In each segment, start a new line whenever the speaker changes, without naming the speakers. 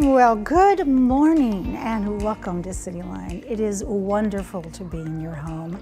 Well, good morning and welcome to Cityline. It is wonderful to be in your home.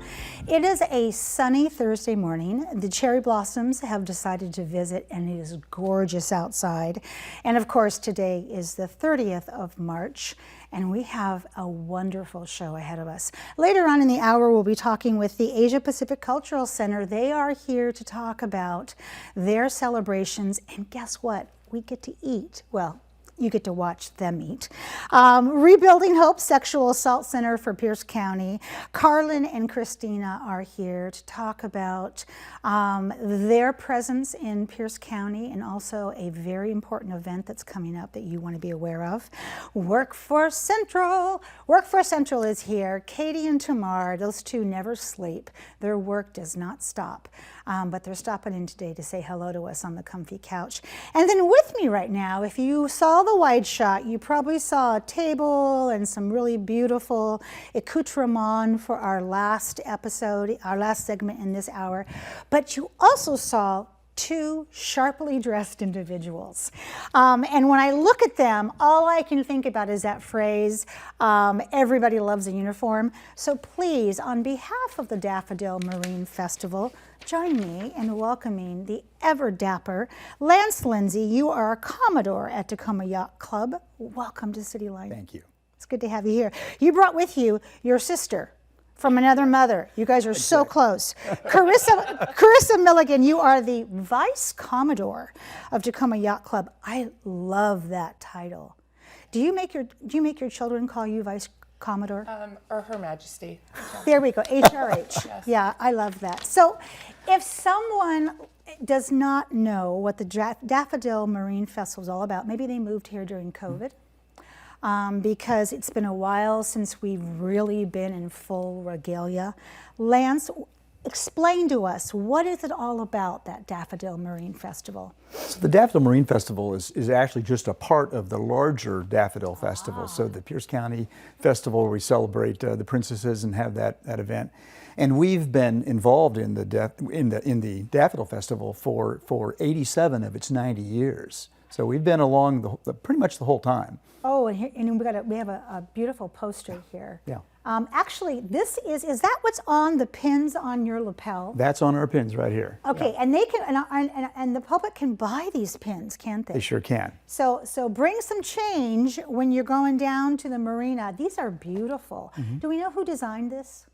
It is a sunny Thursday morning. The cherry blossoms have decided to visit and it is gorgeous outside. And of course, today is the 30th of March and we have a wonderful show ahead of us. Later on in the hour, we'll be talking with the Asia Pacific Cultural Center. They are here to talk about their celebrations, and guess what? We get to eat. Well, you get to watch them eat. Rebuilding Hope Sexual Assault Center for Pierce County. Carlin and Christina are here to talk about their presence in Pierce County and also a very important event that's coming up that you want to be aware of. Workforce Central. Workforce Central is here. Katie and Tamar, those two never sleep. Their work does not stop. But they're stopping in today to say hello to us on the comfy couch. And then with me right now, if you saw the wide shot, you probably saw a table and some really beautiful accoutrement for our last episode, our last segment in this hour. But you also saw two sharply dressed individuals. And when I look at them, all I can think about is that phrase, everybody loves a uniform. So please, on behalf of the Daffodil Marine Festival, join me in welcoming the ever dapper Lance Lindsay. You are a Commodore at Tacoma Yacht Club. Welcome to Cityline.
Thank you.
It's good to have you here. You brought with you your sister from another mother. You guys are so close. Carissa Milligan, you are the Vice Commodore of Tacoma Yacht Club. I love that title. Do you make your children call you Vice Commodore?
Or Her Majesty.
There we go, HRH.
Yes.
Yeah, I love that. So if someone does not know what the Daffodil Marine Festival is all about, maybe they moved here during COVID, because it's been a while since we've really been in full regalia. Lance, explain to us, what is it all about, that Daffodil Marine Festival?
So the Daffodil Marine Festival is actually just a part of the larger Daffodil Festival. So the Pierce County Festival, where we celebrate the princesses and have that event. And we've been involved in the Daffodil Festival for 87 of its 90 years. So we've been along pretty much the whole time.
Oh, and we have a beautiful poster here.
Yeah.
Actually, is that what's on the pins on your lapel?
That's on our pins right here.
Okay, yeah. And they can, and the public can buy these pins, can't they?
They sure can.
So bring some change when you're going down to the marina. These are beautiful. Mm-hmm. Do we know who designed this?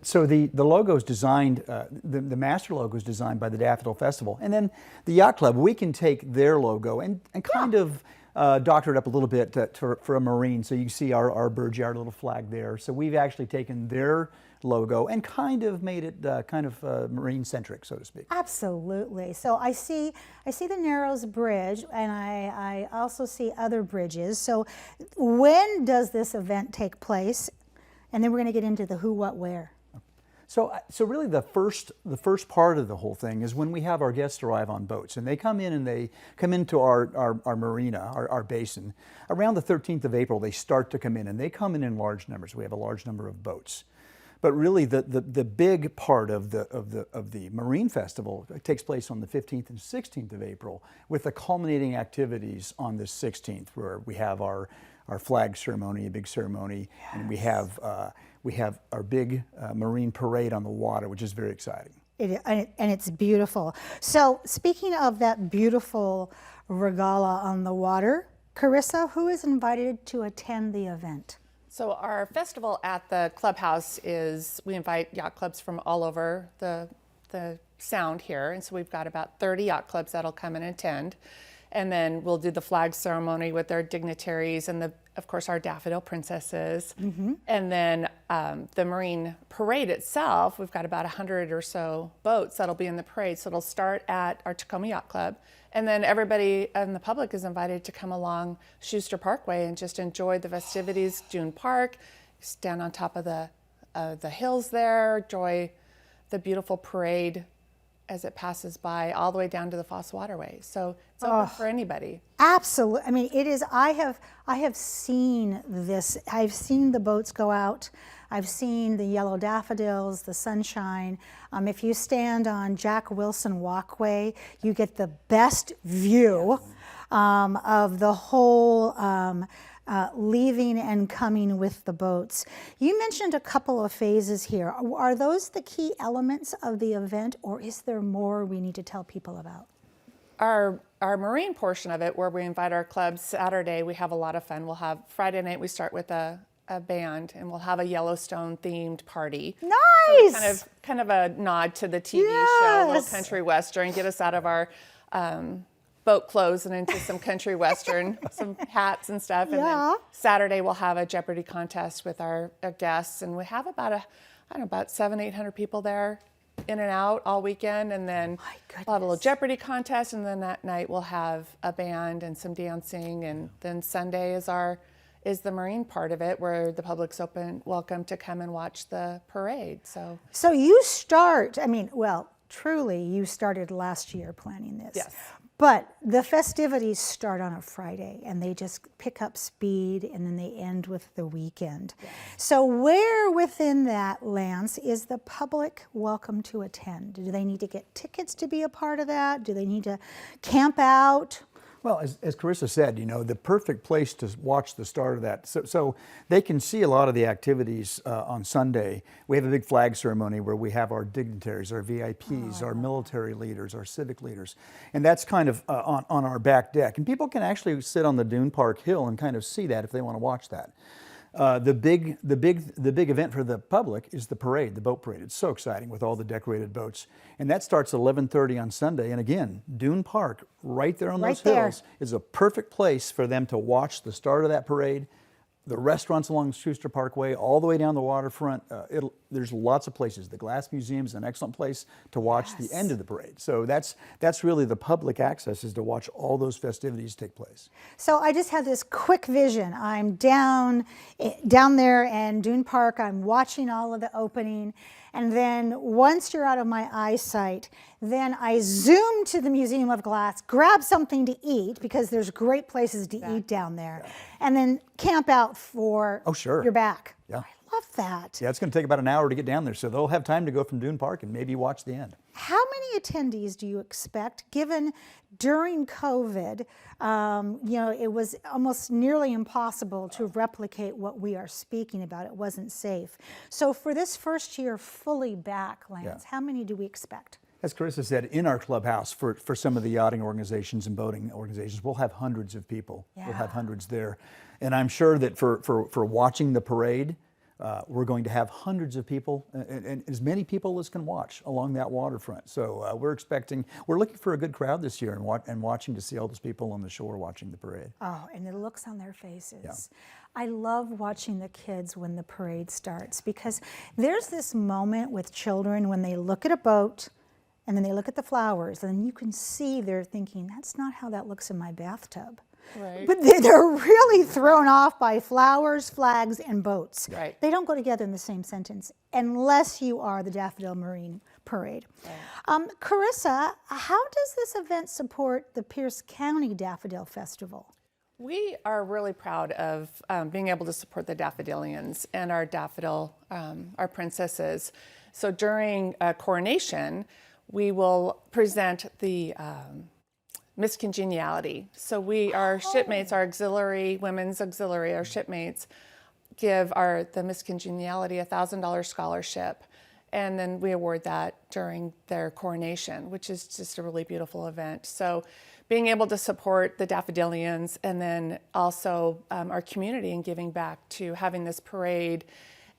So the logo is designed, the master logo is designed by the Daffodil Festival. And then the Yacht Club, we can take their logo and kind of doctor it up a little bit for a marine. So you can see our bird yard, little flag there. So we've actually taken their logo and kind of made it kind of marine-centric, so to speak.
Absolutely. So I see the Narrows Bridge, and I also see other bridges. So when does this event take place? And then we're going to get into the who, what, where.
So really the first part of the whole thing is when we have our guests arrive on boats, and they come in and they come into our marina, our basin. Around the 13th of April, they start to come in, and they come in large numbers. We have a large number of boats. But really the big part of the Marine Festival takes place on the 15th and 16th of April, with the culminating activities on the 16th, where we have our flag ceremony, a big ceremony, yes. And we have our big marine parade on the water, which is very exciting.
And it's beautiful. So speaking of that beautiful regala on the water, Carissa, who is invited to attend the event?
So our festival at the clubhouse we invite yacht clubs from all over the sound here. And so we've got about 30 yacht clubs that'll come and attend. And then we'll do the flag ceremony with our dignitaries and of course, our daffodil princesses. Mm-hmm. And then the marine parade itself, we've got about 100 or so boats that'll be in the parade. So it'll start at our Tacoma Yacht Club. And then everybody in the public is invited to come along Schuster Parkway and just enjoy the festivities, June Park, stand on top of the hills there, enjoy the beautiful parade as it passes by all the way down to the Foss Waterway. So it's open for anybody. Absolutely.
I mean, it is, I have seen this. I've seen the boats go out. I've seen the yellow daffodils, the sunshine. If you stand on Jack Wilson Walkway, you get the best view. of the whole leaving and coming with the boats. You mentioned a couple of phases here. Are those the key elements of the event, or is there more we need to tell people about?
Our marine portion of it, where we invite our clubs, Saturday we have a lot of fun. We'll have Friday night, we start with a band, and we'll have a Yellowstone themed party.
Nice!
So kind of a nod to the TV show, little country western, get us out of our boat clothes and into some country western, some hats and stuff. And then Saturday we'll have a Jeopardy contest with our guests, and we have about about 700-800 people there, in and out all weekend. And then we'll have a little Jeopardy contest, and then that night we'll have a band and some dancing, and then Sunday is the marine part of it, where the public's welcome to come and watch the parade.
So you start, truly you started last year planning this.
Yes.
But the festivities start on a Friday, and they just pick up speed, and then they end with the weekend. Yes. So where within that, Lance, is the public welcome to attend? Do they need to get tickets to be a part of that? Do they need to camp out?
Well, as Carissa said, the perfect place to watch the start of that, so they can see a lot of the activities on Sunday. We have a big flag ceremony where we have our dignitaries, our VIPs, our military leaders, our civic leaders, and that's kind of on our back deck. And people can actually sit on the Dune Park Hill and kind of see that if they want to watch that. The big event for the public is the parade, the boat parade. It's so exciting with all the decorated boats, and that starts at 11:30 on Sunday. And again, Dune Park, right there on those hills, is a perfect place for them to watch the start of that parade. The restaurants along Schuster Parkway, all the way down the waterfront. There's lots of places. The Glass Museum is an excellent place to watch the end of the parade. So that's really the public access, is to watch all those festivities take place.
So I just had this quick vision. I'm down there in Dune Park. I'm watching all of the opening. And then once you're out of my eyesight, then I zoom to the Museum of Glass, grab something to eat, because there's great places to eat down there, and then camp out for your back.
Yeah.
I love that.
Yeah, it's going to take about an hour to get down there, so they'll have time to go from Dune Park and maybe watch the end.
How many attendees do you expect, given during COVID, it was almost nearly impossible to replicate what we are speaking about. It wasn't safe. So for this first year fully back, Lance, how many do we expect?
As Carissa said, in our clubhouse, for some of the yachting organizations and boating organizations, we'll have hundreds of people. We'll have hundreds there. And I'm sure that for watching the parade, we're going to have hundreds of people, and as many people as can watch along that waterfront. So we're looking for a good crowd this year, and watching to see all those people on the shore watching the parade.
Oh, and the looks on their faces. Yeah. I love watching the kids when the parade starts, because there's this moment with children when they look at a boat, and then they look at the flowers, and you can see they're thinking, that's not how that looks in my bathtub.
Right.
But they're really thrown off by flowers, flags, and boats.
Right.
They don't go together in the same sentence unless you are the Daffodil Marine Parade. Right. Carissa, how does this event support the Pierce County Daffodil Festival?
We are really proud of being able to support the Daffodilians and our daffodil, our princesses. So during coronation, we will present the Miss Congeniality. So our shipmates, our auxiliary, women's auxiliary, our shipmates give the Miss Congeniality a $1,000 scholarship. And then we award that during their coronation, which is just a really beautiful event. So being able to support the Daffodilians, and then also our community, and giving back to having this parade,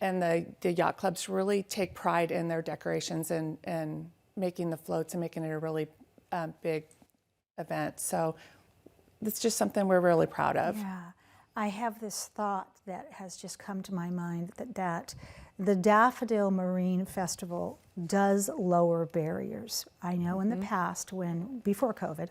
and the yacht clubs really take pride in their decorations and making the floats and making it a really big event. So it's just something we're really proud of.
Yeah, I have this thought that has just come to my mind, that the Daffodil Marine Festival does lower barriers. I know in the past, before COVID,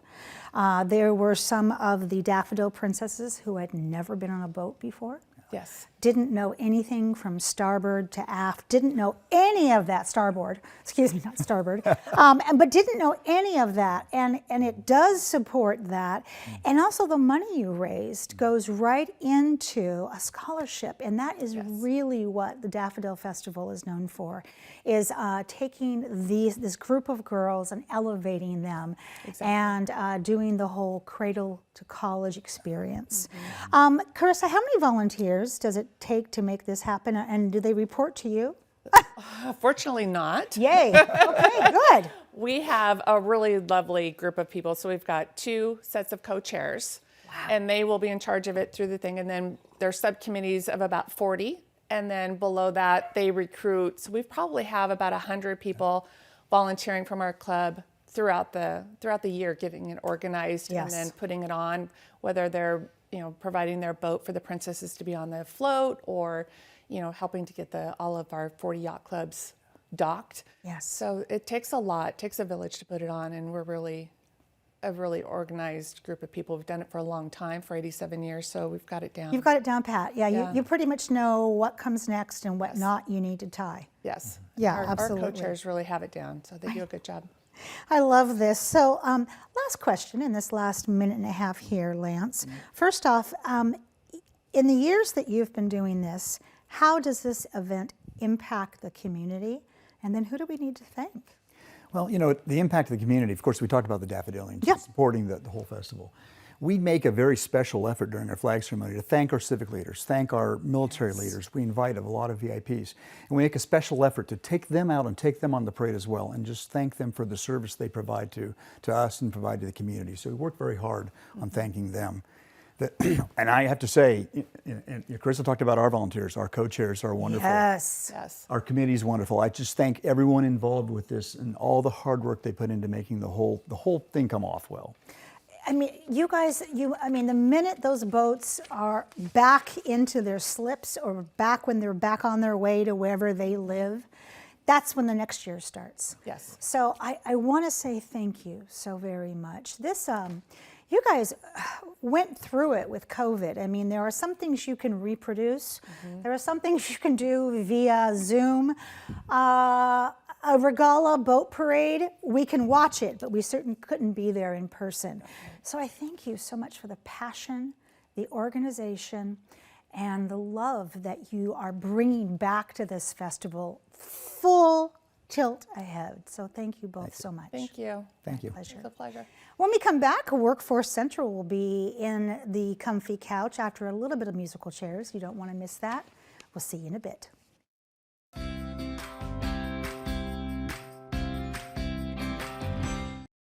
there were some of the daffodil princesses who had never been on a boat before.
Yes.
Didn't know anything from starboard to aft, didn't know any of that, starboard, excuse me, not starboard, but didn't know any of that. And it does support that. And also the money you raised goes right into a scholarship. And that is really what the Daffodil Festival is known for, is taking this group of girls and elevating them, and doing the whole cradle to college experience. Carissa, how many volunteers does it take to make this happen, and do they report to you?
Fortunately not.
Yay, okay, good.
We have a really lovely group of people. So we've got 2 sets of co-chairs, and they will be in charge of it through the thing. And then there's subcommittees of about 40. And then below that, they recruit. So we probably have about 100 people volunteering from our club throughout the year, getting it organized and then putting it on, whether they're providing their boat for the princesses to be on the float, or helping to get all of our 40 yacht clubs docked.
Yes.
So it takes a lot. It takes a village to put it on, and we're really a really organized group of people. We've done it for a long time, for 87 years, so we've got it down.
You've got it down pat. Yeah, you pretty much know what comes next and what not you need to tie.
Yes.
Yeah,
our
absolutely.
Our co-chairs really have it down, so they do a good job.
I love this. So last question in this last minute and a half here, Lance. First off, in the years that you've been doing this, how does this event impact the community? And then who do we need to thank?
Well, the impact of the community, of course, we talked about the Daffodilians supporting the whole festival. We make a very special effort during our flag ceremony to thank our civic leaders, thank our military leaders. We invite a lot of VIPs. And we make a special effort to take them out and take them on the parade as well, and just thank them for the service they provide to us and provide to the community. So we work very hard on thanking them. And I have to say, Carissa talked about our volunteers. Our co-chairs are wonderful.
Yes.
Our committee is wonderful. I just thank everyone involved with this and all the hard work they put into making the whole thing come off well.
I mean, you guys, the minute those boats are back into their slips, or back when they're back on their way to wherever they live, that's when the next year starts.
Yes.
So I want to say thank you so very much. This, you guys went through it with COVID. I mean, there are some things you can reproduce. There are some things you can do via Zoom. A Regala boat parade, we can watch it, but we certainly couldn't be there in person. So I thank you so much for the passion, the organization, and the love that you are bringing back to this festival, full tilt ahead. So thank you both so much.
Thank you.
Thank you.
Pleasure.
It's a pleasure.
When we come back, Workforce Central will be in the comfy couch after a little bit of musical chairs. You don't want to miss that. We'll see you in a bit.